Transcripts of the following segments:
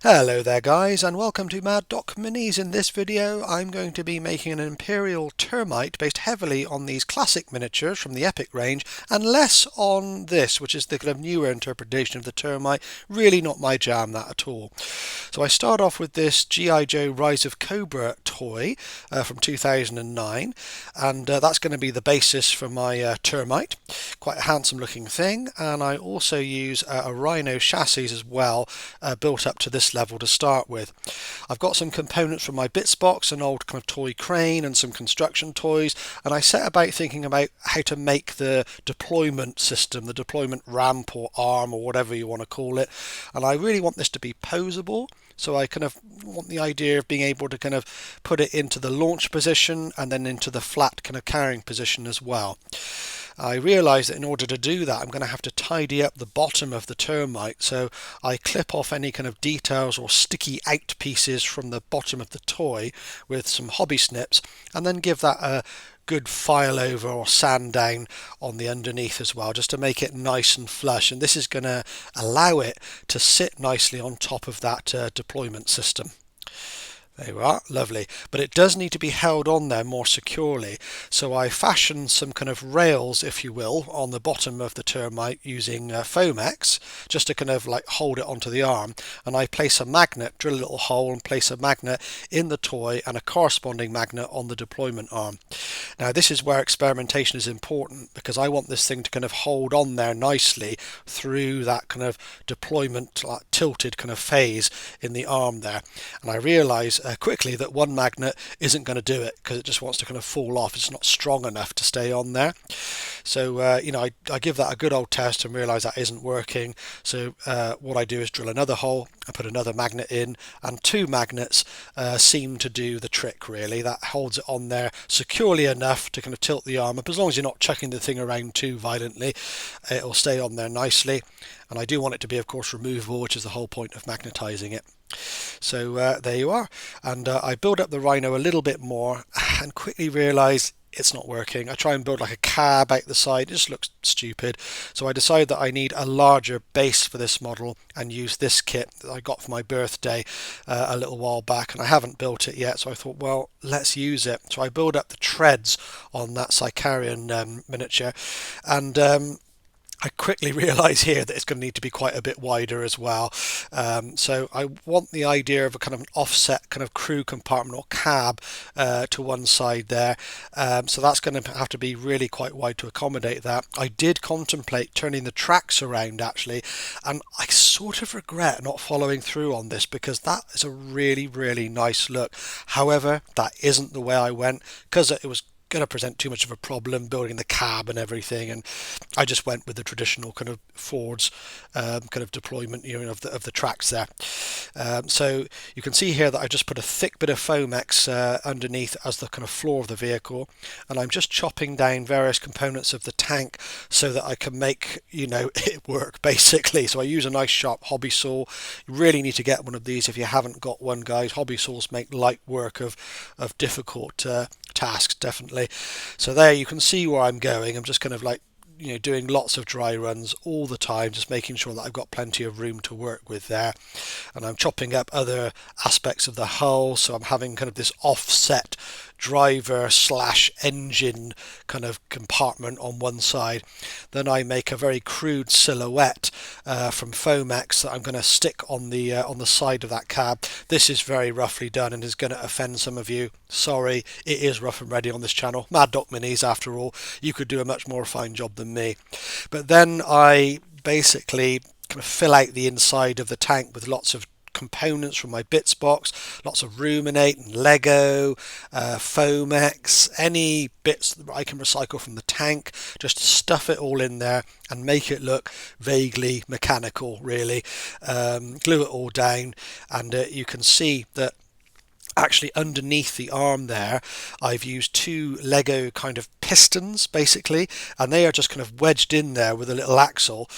Hello there guys, and welcome to Mad Doc Minis. In this video I'm going to be making an Imperial Termite based heavily on these classic miniatures from the Epic range and less on this, which is the kind of newer interpretation of the Termite. Really not my jam, that at all. So I start off with this G.I. Joe Rise of Cobra toy from 2009, and that's going to be the basis for my Termite. Quite a handsome looking thing, and I also use a Rhino chassis as well, built up to this level to start with. I've got some components from my bits box, an old kind of toy crane and some construction toys, and I set about thinking about how to make the deployment system, the deployment ramp or arm or whatever you want to call it. And I really want this to be posable, so I kind of want the idea of being able to kind of put it into the launch position and then into the flat kind of carrying position as well. I realise that in order to do that I'm going to have to tidy up the bottom of the Termite, so I clip off any kind of details or sticky out pieces from the bottom of the toy with some hobby snips, and then give that a good file over or sand down on the underneath as well, just to make it nice and flush, and this is going to allow it to sit nicely on top of that deployment system. There you are, lovely. But it does need to be held on there more securely. So I fashioned some kind of rails, if you will, on the bottom of the Termite using Foamex, just to kind of like hold it onto the arm. And I place a magnet, drill a little hole and place a magnet in the toy and a corresponding magnet on the deployment arm. Now this is where experimentation is important, because I want this thing to kind of hold on there nicely through that kind of deployment, like, tilted kind of phase in the arm there. And I realise quickly that one magnet isn't going to do it, because it just wants to kind of fall off. It's not strong enough to stay on there. So I give that a good old test and realise that isn't working. So what I do is drill another hole, I put another magnet in, and two magnets seem to do the trick really. That holds it on there securely enough to kind of tilt the arm up. As long as you're not chucking the thing around too violently, it'll stay on there nicely. And I do want it to be, of course, removable, which is the whole point of magnetizing it. So there you are, and I build up the Rhino a little bit more and quickly realise it's not working. I try and build like a cab out the side, it just looks stupid. So I decide that I need a larger base for this model and use this kit that I got for my birthday a little while back, and I haven't built it yet, so I thought, well, let's use it. So I build up the treads on that Sicarian miniature, and I quickly realise here that it's going to need to be quite a bit wider as well. So I want the idea of a kind of an offset kind of crew compartment or cab to one side there. So that's going to have to be really quite wide to accommodate that. I did contemplate turning the tracks around actually, and I sort of regret not following through on this, because that is a really, really nice look. However, that isn't the way I went, because it was going to present too much of a problem building the cab and everything, and I just went with the traditional kind of Ford's kind of deployment, of the tracks there. So you can see here that I just put a thick bit of Foamex underneath as the kind of floor of the vehicle, and I'm just chopping down various components of the tank so that I can make it work basically. So I use a nice sharp hobby saw. You really need to get one of these if you haven't got one, guys. Hobby saws make light work of difficult tasks, definitely. So there you can see where I'm going. I'm just kind of like doing lots of dry runs all the time, just making sure that I've got plenty of room to work with there. And I'm chopping up other aspects of the hull, so I'm having kind of this offset driver slash engine kind of compartment on one side. Then I make a very crude silhouette from Foamex that I'm going to stick on the side of that cab. This is very roughly done and is going to offend some of you. Sorry, it is rough and ready on this channel. Mad Doc Minis, after all. You could do a much more fine job than me. But then I basically kind of fill out the inside of the tank with lots of components from my bits box, lots of Ruminate and Lego, Foamex, any bits that I can recycle from the tank, just stuff it all in there and make it look vaguely mechanical really. Glue it all down, and you can see that actually underneath the arm there I've used two Lego kind of pistons basically, and they are just kind of wedged in there with a little axle,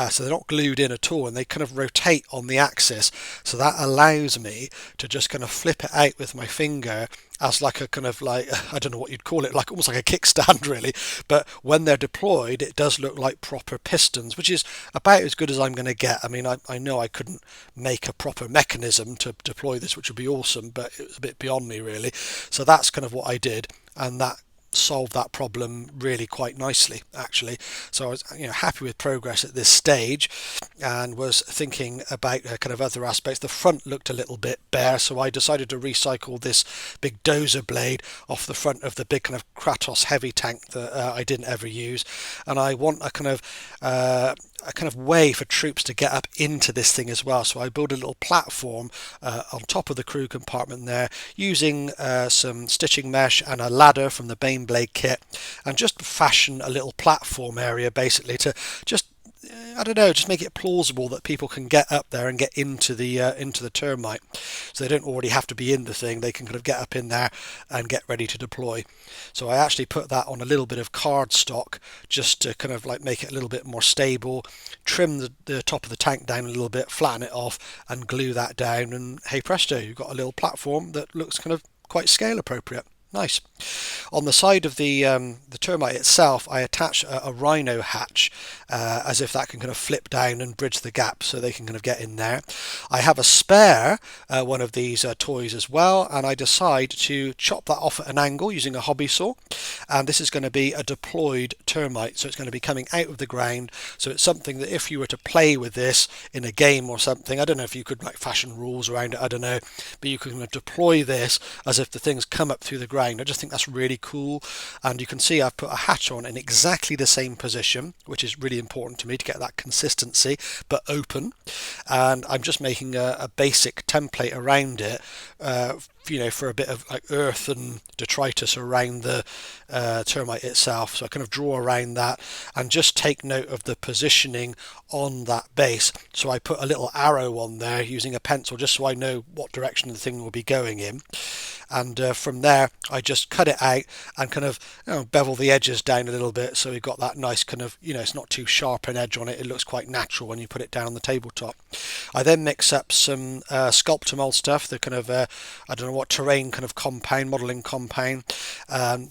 so they're not glued in at all, and they kind of rotate on the axis, so that allows me to just kind of flip it out with my finger as like a kind of like, I don't know what you'd call it, like almost like a kickstand really. But when they're deployed, it does look like proper pistons, which is about as good as I'm going to get. I mean, I know I couldn't make a proper mechanism to deploy this, which would be awesome, but it was a bit beyond me really. So that's kind of what I did, and that solved that problem really quite nicely actually. So I was, happy with progress at this stage, and was thinking about kind of other aspects. The front looked a little bit bare, so I decided to recycle this big dozer blade off the front of the big kind of Kratos heavy tank that I didn't ever use, and I want a kind of way for troops to get up into this thing as well. So I built a little platform on top of the crew compartment there, using some stitching mesh and a ladder from the Baneblade kit, and just fashion a little platform area basically to just, I don't know, just make it plausible that people can get up there and get into the termite, so they don't already have to be in the thing. They can kind of get up in there and get ready to deploy. So I actually put that on a little bit of cardstock just to kind of like make it a little bit more stable, trim the top of the tank down a little bit, flatten it off, and glue that down, and hey presto, you've got a little platform that looks kind of quite scale appropriate. Nice. On the side of the termite itself, I attach a rhino hatch, as if that can kind of flip down and bridge the gap so they can kind of get in there. I have a spare one of these toys as well, and I decide to chop that off at an angle using a hobby saw. And this is going to be a deployed termite, so it's going to be coming out of the ground. So it's something that if you were to play with this in a game or something, I don't know if you could like fashion rules around it, I don't know, but you can kind of deploy this as if the things come up through the ground. I just think that's really cool, and you can see I've put a hatch on in exactly the same position, which is really important to me to get that consistency, but open. And I'm just making a basic template around it, for a bit of like earth and detritus around the termite itself. So I kind of draw around that and just take note of the positioning on that base. So I put a little arrow on there using a pencil just so I know what direction the thing will be going in. And from there I just cut it out and kind of bevel the edges down a little bit, so we've got that nice kind of, it's not too sharp an edge on it. It looks quite natural when you put it down on the tabletop. I then mix up some Sculptamold stuff, the kind of I don't know what terrain kind of compound, modelling compound,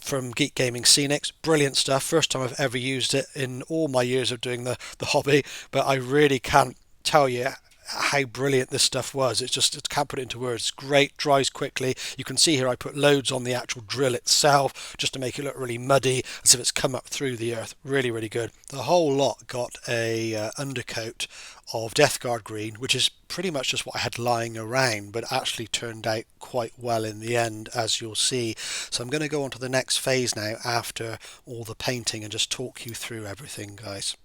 from Geek Gaming Scenics. Brilliant stuff. First time I've ever used it in all my years of doing the hobby, but I really can't tell you how brilliant this stuff was. It's just, I can't put it into words. It's great, dries quickly. You can see here I put loads on the actual drill itself just to make it look really muddy, as if it's come up through the earth. Really, really good. The whole lot got a undercoat of Death Guard green, which is pretty much just what I had lying around, but actually turned out quite well in the end, as you'll see. So I'm going to go on to the next phase now after all the painting and just talk you through everything, guys.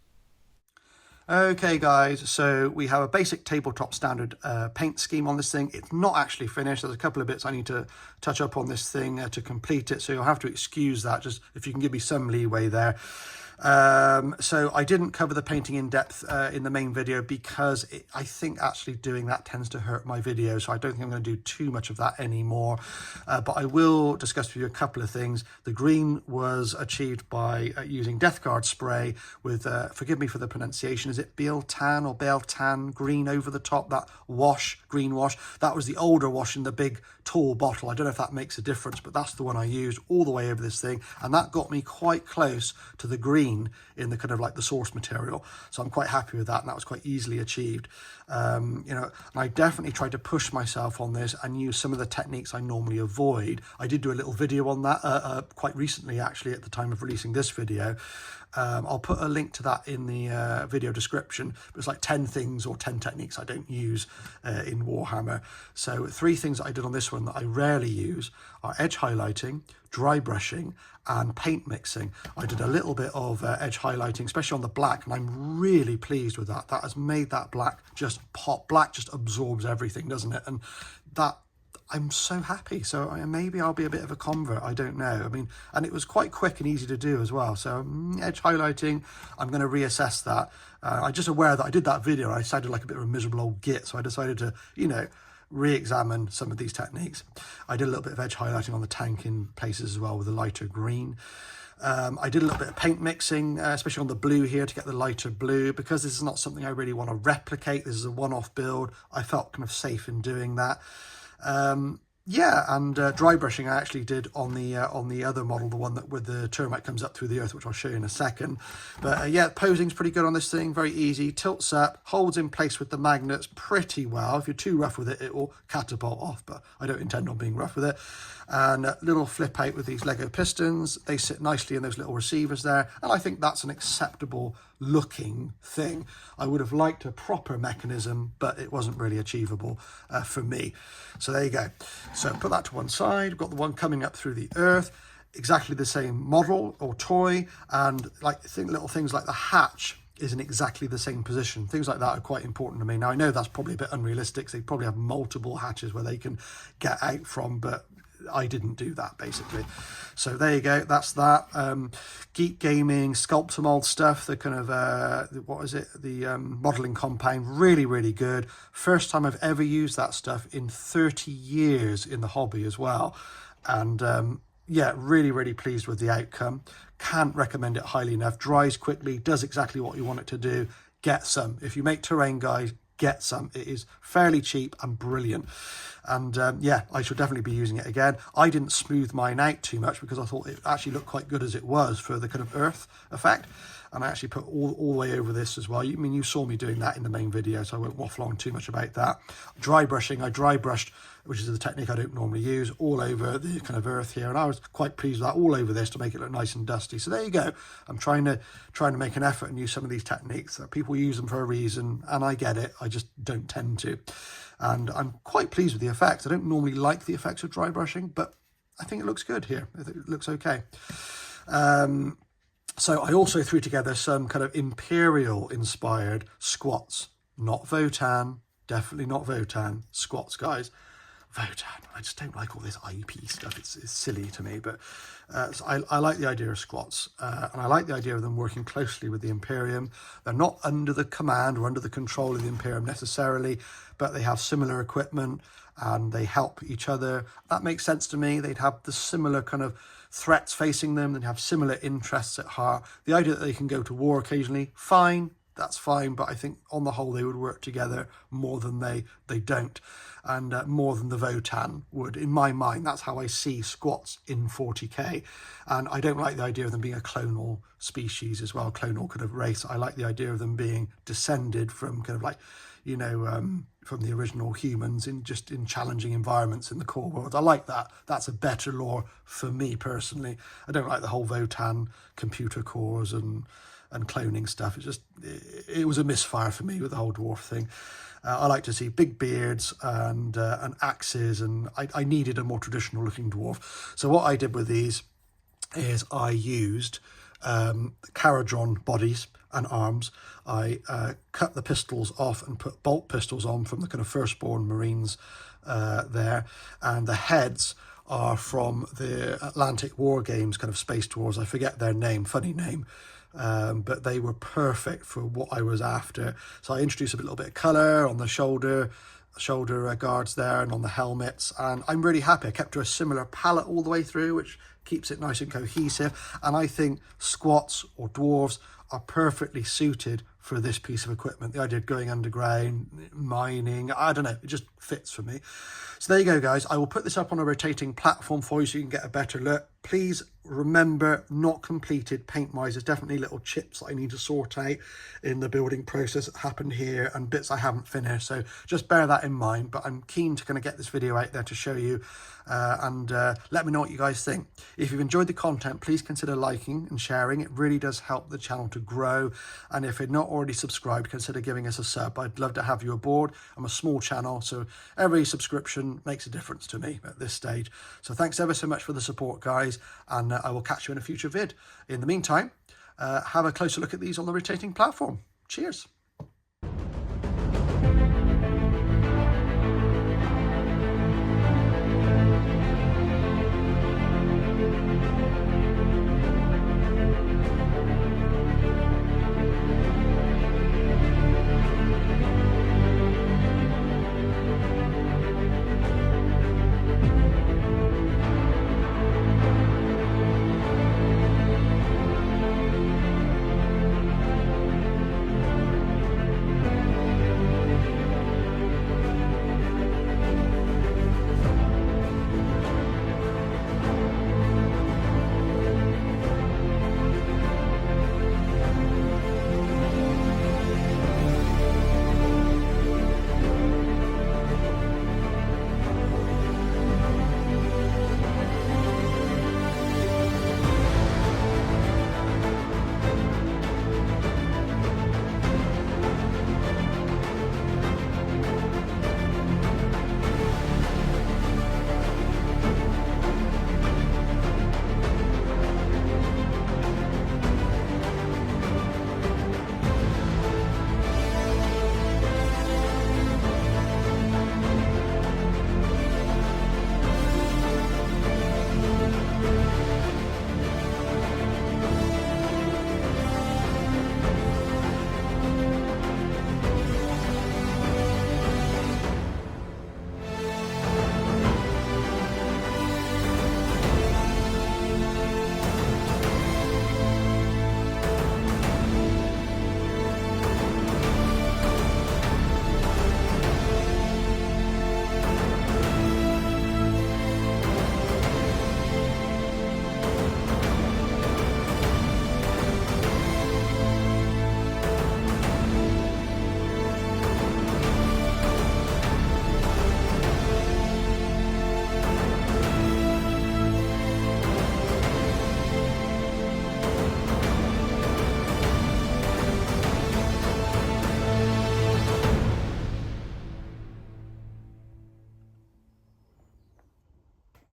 Okay guys, so we have a basic tabletop standard paint scheme on this thing. It's not actually finished. There's a couple of bits I need to touch up on this thing to complete it, so you'll have to excuse that, just if you can give me some leeway there. So I didn't cover the painting in depth in the main video because I think actually doing that tends to hurt my video, so I don't think I'm going to do too much of that anymore, but I will discuss with you a couple of things. The green was achieved by using Death Guard spray with, forgive me for the pronunciation, is it Biel-Tan or Biel-Tan green over the top, that wash, green wash. That was the older wash in the big tall bottle. I don't know if that makes a difference, but that's the one I used all the way over this thing, and that got me quite close to the green in the kind of like the source material, so I'm quite happy with that, and that was quite easily achieved. And I definitely tried to push myself on this and use some of the techniques I normally avoid. I did do a little video on that quite recently, actually, at the time of releasing this video. I'll put a link to that in the video description, but it's like 10 things or 10 techniques I don't use in Warhammer. So 3 things that I did on this one that I rarely use are edge highlighting, dry brushing, and paint mixing. I did a little bit of edge highlighting, especially on the black, and I'm really pleased with that. That has made that black just pop. Black just absorbs everything, doesn't it? And that, I'm so happy. So maybe I'll be a bit of a convert, I don't know. I mean, and it was quite quick and easy to do as well. So edge highlighting, I'm going to reassess that. I'm just aware that I did that video, I sounded like a bit of a miserable old git, so I decided to, re-examine some of these techniques. I did a little bit of edge highlighting on the tank in places as well with a lighter green. I did a little bit of paint mixing, especially on the blue here, to get the lighter blue, because this is not something I really want to replicate. This is a one-off build. I felt kind of safe in doing that. Yeah, and dry brushing I actually did on the other model, the one that with the termite comes up through the earth, which I'll show you in a second. But yeah, posing's pretty good on this thing, very easy, tilts up, holds in place with the magnets pretty well. If you're too rough with it, it will catapult off, but I don't intend on being rough with it. And a little flip out with these Lego pistons, they sit nicely in those little receivers there, and I think that's an acceptable looking thing. I would have liked a proper mechanism, but it wasn't really achievable for me. So there you go. So put that to one side. We've got the one coming up through the earth, exactly the same model or toy, and like little things like the hatch is in exactly the same position. Things like that are quite important to me. Now I know that's probably a bit unrealistic. They probably have multiple hatches where they can get out from, but I didn't do that basically. So there you go, that's that. Geek Gaming Sculptamold stuff, the kind of what is it, the modeling compound, really good. First time I've ever used that stuff in 30 years in the hobby as well. And yeah, really pleased with the outcome. Can't recommend it highly enough. Dries quickly, does exactly what you want it to do. Get some. If you make terrain, guys, get some. It is fairly cheap and brilliant. And yeah, I should definitely be using it again. I didn't smooth mine out too much because I thought it actually looked quite good as it was for the kind of earth effect. And I actually put all the way over this as well. I mean, you saw me doing that in the main video, so I won't waffle on too much about that. Dry brushing, I dry brushed, which is the technique I don't normally use, all over the kind of earth here. And I was quite pleased with that, all over this to make it look nice and dusty. So there you go. I'm trying to make an effort and use some of these techniques. People use them for a reason, and I get it. I just don't tend to. And I'm quite pleased with the effects. I don't normally like the effects of dry brushing, but I think it looks good here. I think it looks okay. So I also threw together some kind of Imperial inspired squats, not Votan, definitely not Votan, squats, guys. Votan, I just don't like all this IP stuff. It's silly to me, but so I like the idea of squats, and I like the idea of them working closely with the Imperium. They're not under the command or under the control of the Imperium necessarily, but they have similar equipment and they help each other. That makes sense to me. They'd have the similar kind of threats facing them, they'd have similar interests at heart. The idea that they can go to war occasionally, fine, that's fine, but I think on the whole they would work together more than they don't, and more than the Votan would. In my mind, that's how I see squats in 40k, and I don't like the idea of them being a clonal species as well, clonal kind of race. I like the idea of them being descended from kind of like, you know, from the original humans in challenging environments in the core world. I like that. That's a better lore for me personally. I don't like the whole Votan computer cores and cloning stuff. It was a misfire for me with the whole dwarf thing. I like to see big beards and axes, and I needed a more traditional looking dwarf. So what I did with these is I used Caradron bodies and arms. I cut the pistols off and put bolt pistols on from the kind of firstborn Marines there, and the heads are from the Atlantic War Games kind of space tours. I forget their name, funny name, but they were perfect for what I was after. So I introduced a little bit of colour on the shoulder guards there and on the helmets, and I'm really happy. I kept to a similar palette all the way through, which keeps it nice and cohesive, and I think squats or dwarves are perfectly suited for this piece of equipment. The idea of going underground, mining, I don't know, it just fits for me. So there you go, guys. I will put this up on a rotating platform for you so you can get a better look. Please remember, not completed paint-wise. There's definitely little chips that I need to sort out in the building process that happened here and bits I haven't finished. So just bear that in mind. But I'm keen to kind of get this video out there to show you and let me know what you guys think. If you've enjoyed the content, please consider liking and sharing. It really does help the channel to grow. And if you're not already subscribed, consider giving us a sub. I'd love to have you aboard. I'm a small channel, so every subscription makes a difference to me at this stage. So thanks ever so much for the support, guys, and I will catch you in a future vid. In the meantime, have a closer look at these on the rotating platform. Cheers.